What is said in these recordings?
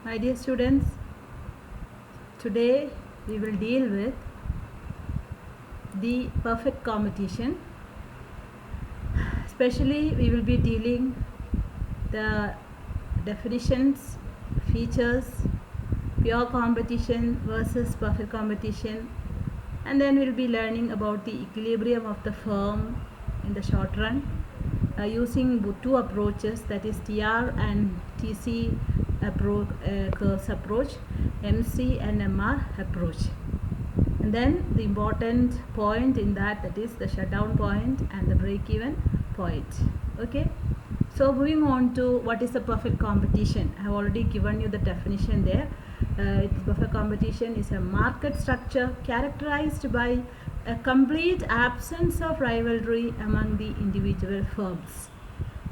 My dear students, today we will deal with the perfect competition. Especially we will be dealing the definitions, features, pure competition versus perfect competition, and then we'll be learning about the equilibrium of the firm in the short run using two approaches, that is TR and TC curves approach, MC and MR approach. And then the important point in that is the shutdown point and the break even point. Okay, so moving on to what is the perfect competition. I have already given you the definition there. Perfect competition is a market structure characterized by a complete absence of rivalry among the individual firms.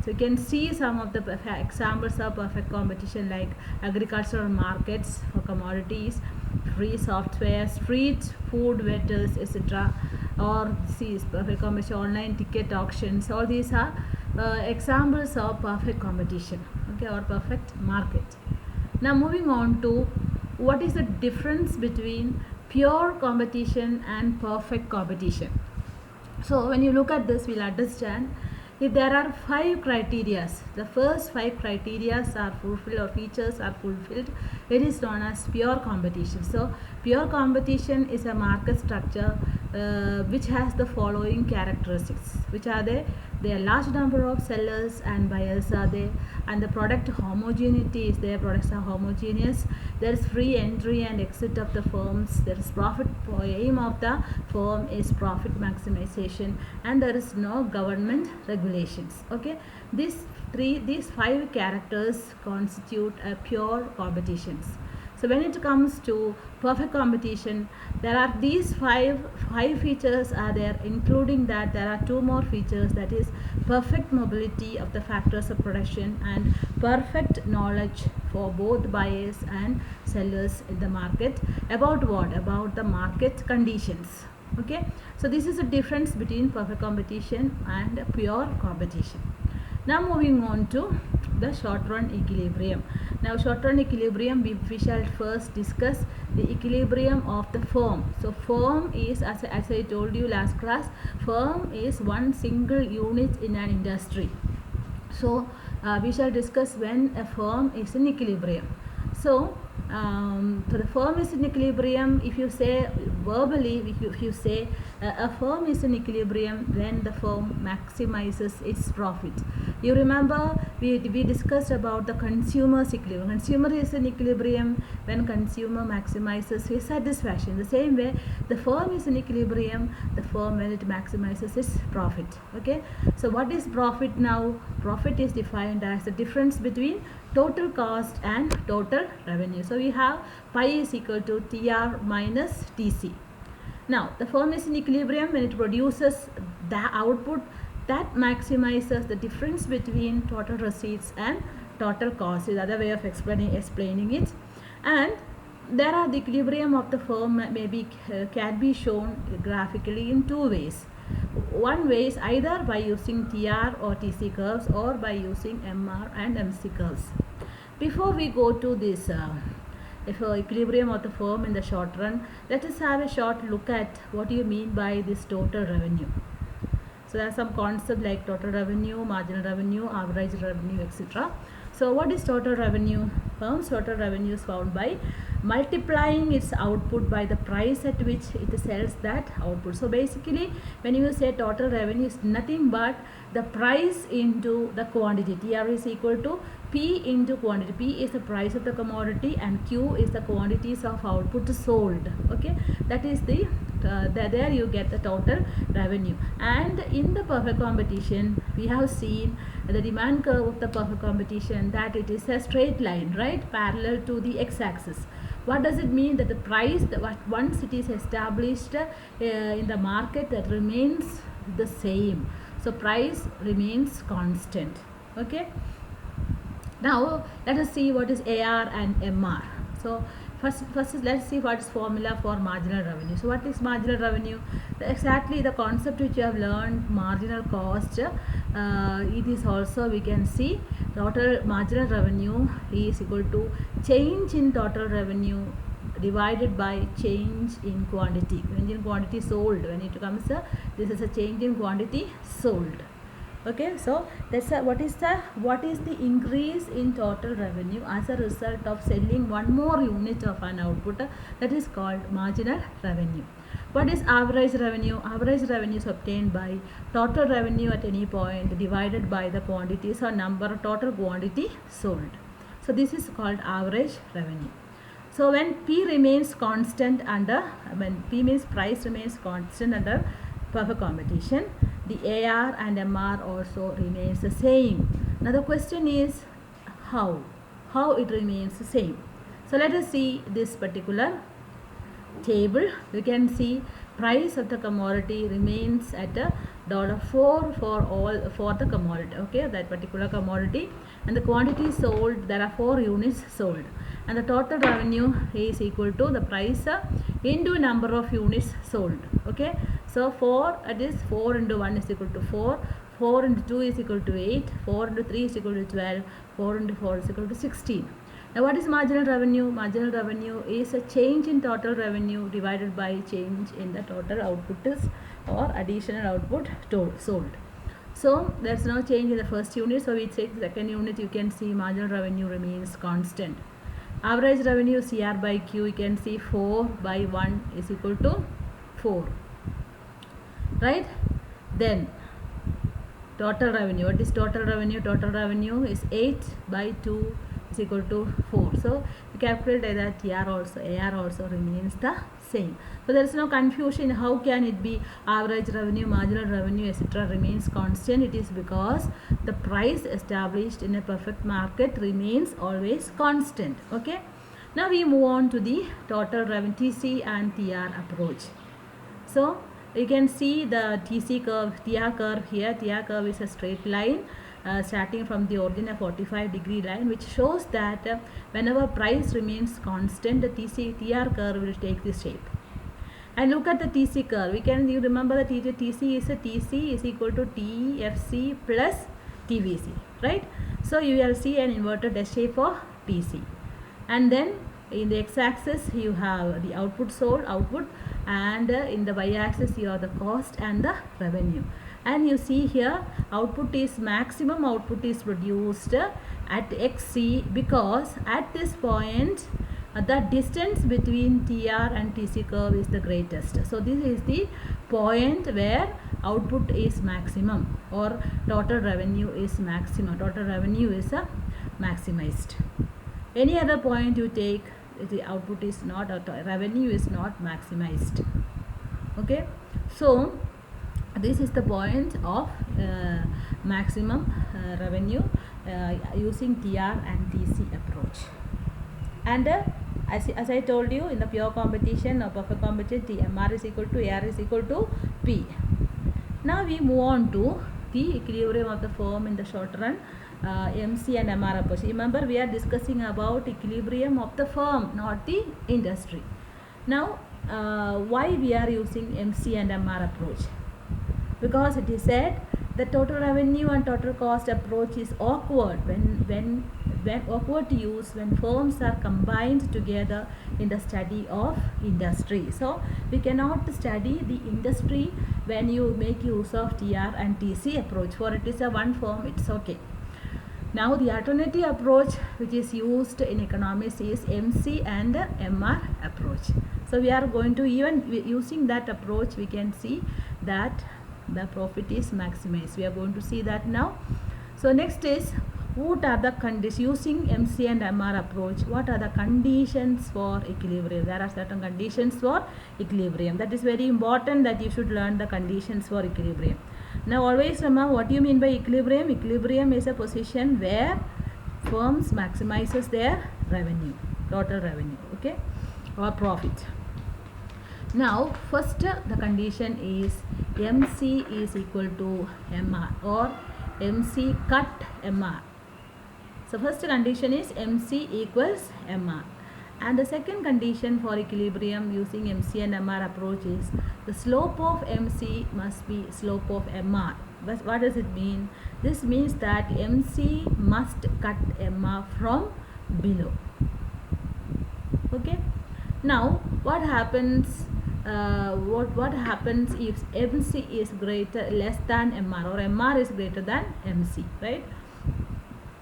So you can see some of the examples of perfect competition, like agricultural markets for commodities, free software, street food vendors, etc. Or see perfect competition, online ticket auctions. All these are examples of perfect competition, okay, or perfect market. Now moving on to what is the difference between pure competition and perfect competition. So when you look at this, we'll understand if there are 5 criteria, the first 5 criteria are fulfilled or features are fulfilled, it is known as pure competition. So pure competition is a market structure which has the following characteristics. Which are they? There are large number of sellers and buyers are there, and the product homogeneity is there. Products are homogeneous. There is free entry and exit of the firms. There is profit. Aim of the firm is profit maximization, and there is no government regulations. Okay, these 5 characters constitute a pure competitions. So when it comes to perfect competition, there are these five features are there, including that there are 2 more features, that is perfect mobility of the factors of production and perfect knowledge for both buyers and sellers in the market about what? About the market conditions. Okay, so this is a difference between perfect competition and pure competition. Now moving on to the short run equilibrium. Now short run equilibrium, we shall first discuss the equilibrium of the firm. So firm is, as I told you last class, firm is one single unit in an industry. So we shall discuss when a firm is in equilibrium. So the firm is in equilibrium, if you say verbally, if you say a firm is in equilibrium when the firm maximizes its profit. You remember we discussed about the consumer's equilibrium. Consumer is in equilibrium when consumer maximizes his satisfaction. The same way the firm is in equilibrium, the firm when it maximizes its profit. Okay, so what is profit now? Profit is defined as the difference between total cost and total revenue. So we have pi is equal to TR minus TC. Now the firm is in equilibrium when it produces the output that maximizes the difference between total receipts and total cost. Is other way of explaining it. And there are the equilibrium of the firm can be shown graphically in 2 ways. One way is either by using TR or TC curves, or by using MR and MC curves. Before we go to this equilibrium of the firm in the short run, let us have a short look at what do you mean by this total revenue. So there are some concepts like total revenue, marginal revenue, average revenue, etc. So what is total revenue? Firm's total revenue is found by multiplying its output by the price at which it sells that output. So basically when you say total revenue is nothing but the price into the quantity. TR is equal to P into quantity. P is the price of the commodity and Q is the quantities of output sold. Okay, that is the there you get the total revenue. And in the perfect competition, we have seen the demand curve of the perfect competition, that it is a straight line, right, parallel to the x-axis. What does it mean? That the price that once it is established in the market, that remains the same. So price remains constant. Okay, now let us see what is AR and MR. So First let's see what is formula for marginal revenue. So what is marginal revenue? Exactly the concept which you have learned, marginal cost. It is also, we can see, total marginal revenue is equal to change in total revenue divided by change in quantity. Change in quantity sold. When it comes, this is a change in quantity sold. Okay, so that's what is the increase in total revenue as a result of selling one more unit of an output, that is called marginal revenue. What is average revenue? Average revenue is obtained by total revenue at any point divided by the quantities or number of total quantity sold. So this is called average revenue. So when P remains constant under, when P means price remains constant under perfect competition, the AR and MR also remains the same. Now the question is how it remains the same. So let us see this particular table. You can see price of the commodity remains at $4 for the commodity, okay, that particular commodity, and the quantity sold, there are 4 units sold, and the total revenue is equal to the price into number of units sold. Okay, so 4, it is 4 into 1 is equal to 4, 4 into 2 is equal to 8, 4 into 3 is equal to 12, 4 into 4 is equal to 16. Now what is marginal revenue? Marginal revenue is a change in total revenue divided by change in the total output or additional output sold. So there's no change in the first unit, so we take the second unit. You can see marginal revenue remains constant. Average revenue CR by Q, you can see 4 by 1 is equal to 4, right? Then total revenue, what is total revenue? Total revenue is 8 by 2 is equal to 4. So you calculate that TR also, AR also remains the same. So there is no confusion. How can it be average revenue, marginal revenue, etc. remains constant? It is because the price established in a perfect market remains always constant. Okay. Now we move on to the total revenue, TC and TR approach. So you can see the TC curve, TR curve here. TR curve is a straight line starting from the origin, a 45-degree line, which shows that whenever price remains constant, the TR curve will take this shape. And look at the TC curve. You remember the TC is equal to TFC plus TVC, right? So you will see an inverted S shape for TC. And then in the x-axis you have the output sold, and in the y-axis you have the cost and the revenue. And you see here maximum output is produced at XC, because at this point the distance between TR and TC curve is the greatest. So this is the point where output is maximum or total revenue is maximum. Total revenue is maximized. Any other point you take, the output is not, revenue is not maximized. Okay, so this is the point of maximum revenue using TR and TC approach. And as I told you, in the pure competition or perfect competition, MR is equal to AR is equal to P. Now we move on to the equilibrium of the firm in the short run, MC and MR approach. Remember, we are discussing about equilibrium of the firm, not the industry. Now why we are using MC and MR approach? Because it is said the total revenue and total cost approach is awkward when awkward to use when firms are combined together in the study of industry. So we cannot study the industry when you make use of TR and TC approach. For it is a one firm, it's okay. Now the alternative approach which is used in economics is MC and MR approach. So we are going to, even using that approach, we can see that the profit is maximized. We are going to see that now. So next is, what are the conditions using MC and MR approach? What are the conditions for equilibrium? There are certain conditions for equilibrium. That is very important, that you should learn the conditions for equilibrium. Now always remember what you mean by equilibrium. Equilibrium is a position where firms maximizes their revenue, total revenue, okay, or profit. Now first the condition is MC is equal to MR or MC cut MR. So first condition is MC equals MR, And the second condition for equilibrium using MC and MR approach is the slope of MC must be slope of MR. But what does it mean? This means that MC must cut MR from below. Okay. Now what happens? What happens if MC is less than MR, or MR is greater than MC, right?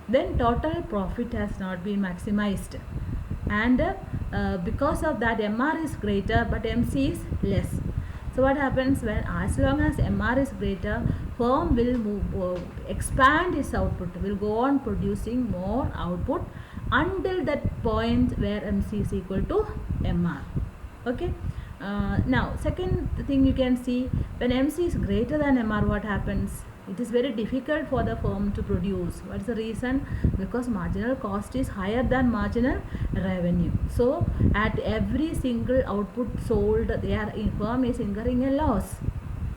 Then total profit has not been maximized, and because of that MR is greater but MC is less. So what happens when, as long as MR is greater, firm will expand its output, will go on producing more output until that point where MC is equal to MR. Okay. Now second thing you can see, when MC is greater than MR, what happens? It is very difficult for the firm to produce. What is the reason? Because marginal cost is higher than marginal revenue. So at every single output sold, their firm is incurring a loss.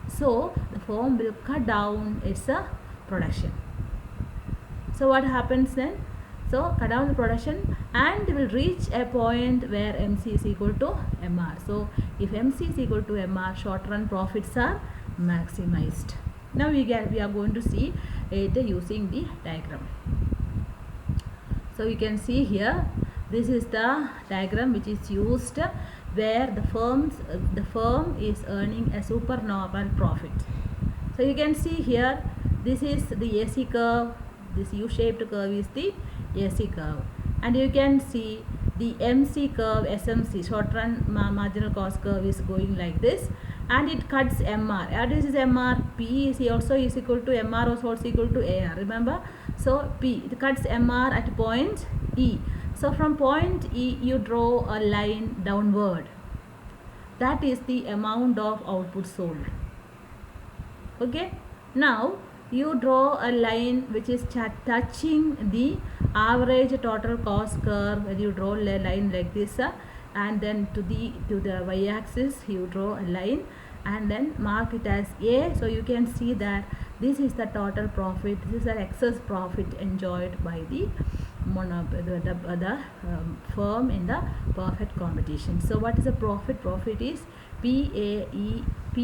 So the firm will cut down its production. So what happens then? So cut down the production and will reach a point where MC is equal to MR. So if MC is equal to MR, short run profits are maximized. Now we are going to see it using the diagram. So you can see here, this is the diagram which is used where the firm is earning a supernormal profit. So you can see here, this is the AC curve, this U-shaped curve is the AC curve, and you can see the MC curve, SMC, short run marginal cost curve, is going like this, and it cuts MR. And this is MR. P is also is equal to MR, also equal to AR, remember? So P, it cuts MR at point E. So from point E you draw a line downward. That is the amount of output sold. Okay. Now you draw a line which is touching the average total cost curve, and you draw a line like this, and then to the y-axis you draw a line and then mark it as A. So you can see that this is the total profit, this is the excess profit enjoyed by the firm in the perfect competition. So what is the profit? Profit is PAEP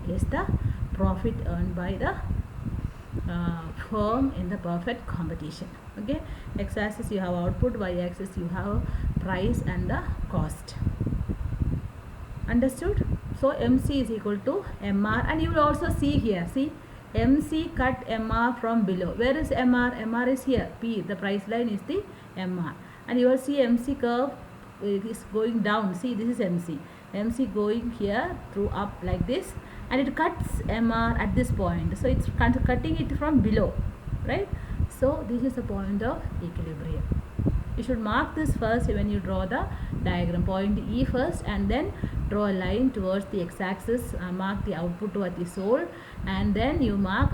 is the profit earned by the firm in the perfect competition. Okay, x-axis you have output, y-axis you have price and the cost. Understood? So MC is equal to MR, and you will also see here, see MC cut MR from below. Where is MR? MR is here. P, the price line, is the MR, and you will see MC curve is going down. See, this is MC. MC going here through up like this, and it cuts MR at this point. So it's cutting it from below, right? So this is the point of equilibrium. You should mark this first when you draw the diagram. Point E first, and then draw a line towards the x-axis, mark the output what is sold, and then you mark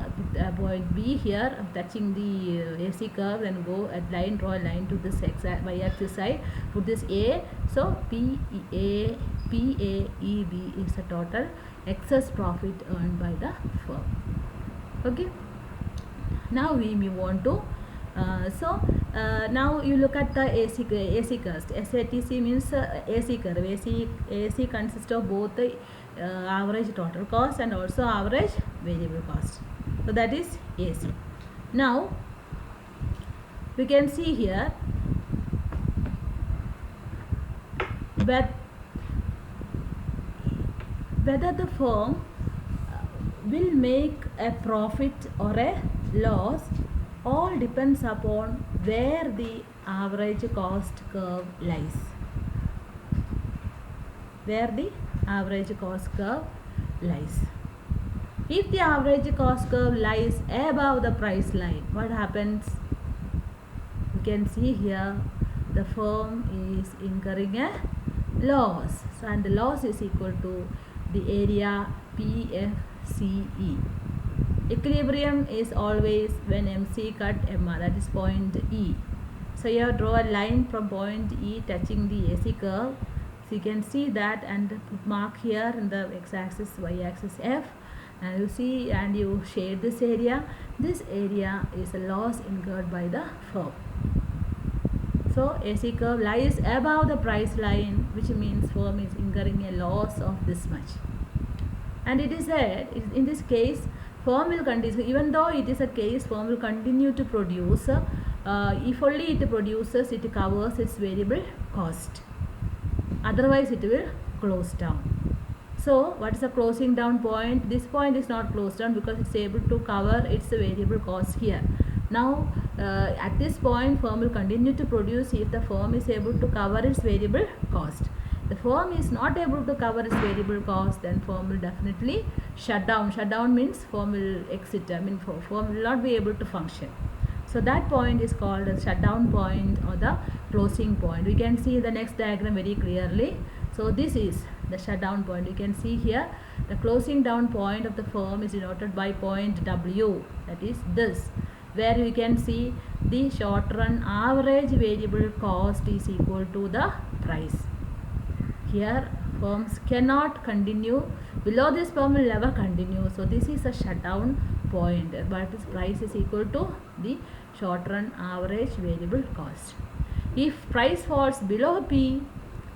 point B here touching the AC curve, and go a line, draw a line to this y-axis side, put this A. So PAEB is the total excess profit earned by the firm. Okay. Now we move on to now you look at the AC curve. SATC means AC curve. AC consists of both the average total cost and also average variable cost. So that is AC. Now we can see here whether the firm will make a profit or a loss all depends upon where the average cost curve lies. Where the average cost curve lies. If the average cost curve lies above the price line, what happens? You can see here the firm is incurring a loss. So, and the loss is equal to the area PFCE. Equilibrium is always when MC cut MR, that is point E. So you draw a line from point E touching the AC curve. So you can see that, and put mark here in the x-axis, y-axis F, and you see, and you shade this area. This area is a loss incurred by the firm. So AC curve lies above the price line, which means firm is incurring a loss of this much. And it is said in this case firm will continue, even though it is a case firm will continue to produce if only it produces, it covers its variable cost, otherwise it will close down. So what is the closing down point? This point is not closed down because it's able to cover its variable cost here. Now at this point firm will continue to produce if the firm is able to cover its variable cost. The firm is not able to cover its variable cost, then firm will definitely shut down. Shut down means firm will exit, firm will not be able to function. So that point is called a shutdown point or the closing point. We can see the next diagram very clearly. So this is the shutdown point. You can see here the closing down point of the firm is denoted by point W, that is this, where you can see the short run average variable cost is equal to the price. Here firms cannot continue, below this firm will never continue. So this is a shutdown point, but its price is equal to the short run average variable cost. If price falls below P,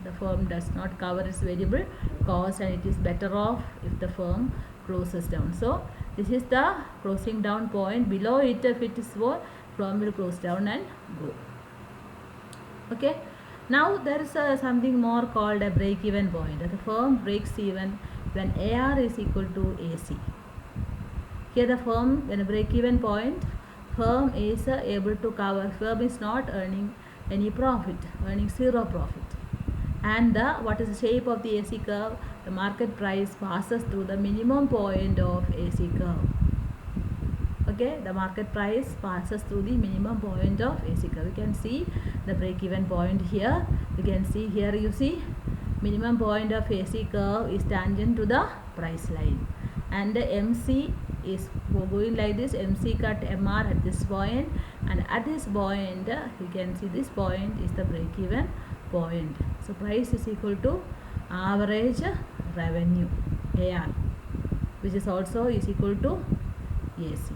the firm does not cover its variable cost and it is better off if the firm closes down. So this is the closing down point. Below it, if it is for, firm will close down and go. Okay. Now there is something more called a break-even point. The firm breaks even when AR is equal to AC. Here the firm, when a break-even point, firm is able to cover, firm is not earning any profit, earning zero profit. And what is the shape of the AC curve? The market price passes through the minimum point of AC curve. Okay, the market price passes through the minimum point of AC curve. You can see the break-even point here. You can see here, you see minimum point of AC curve is tangent to the price line, and the MC is going like this. MC cut MR at this point, and at this point you can see this point is the break-even point. So price is equal to average revenue AR, which is also is equal to AC.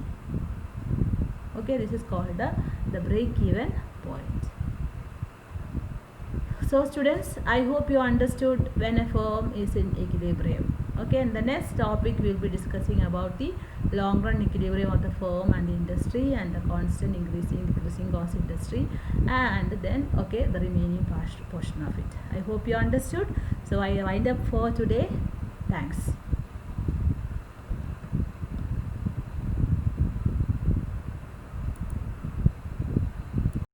Okay, this is called the break-even point. So students, I hope you understood when a firm is in equilibrium. Okay, in the next topic we will be discussing about the long run equilibrium of the firm and the industry, and the constant decreasing cost industry, and then okay, the remaining portion of it. I hope you understood. So I wind up for today. Thanks.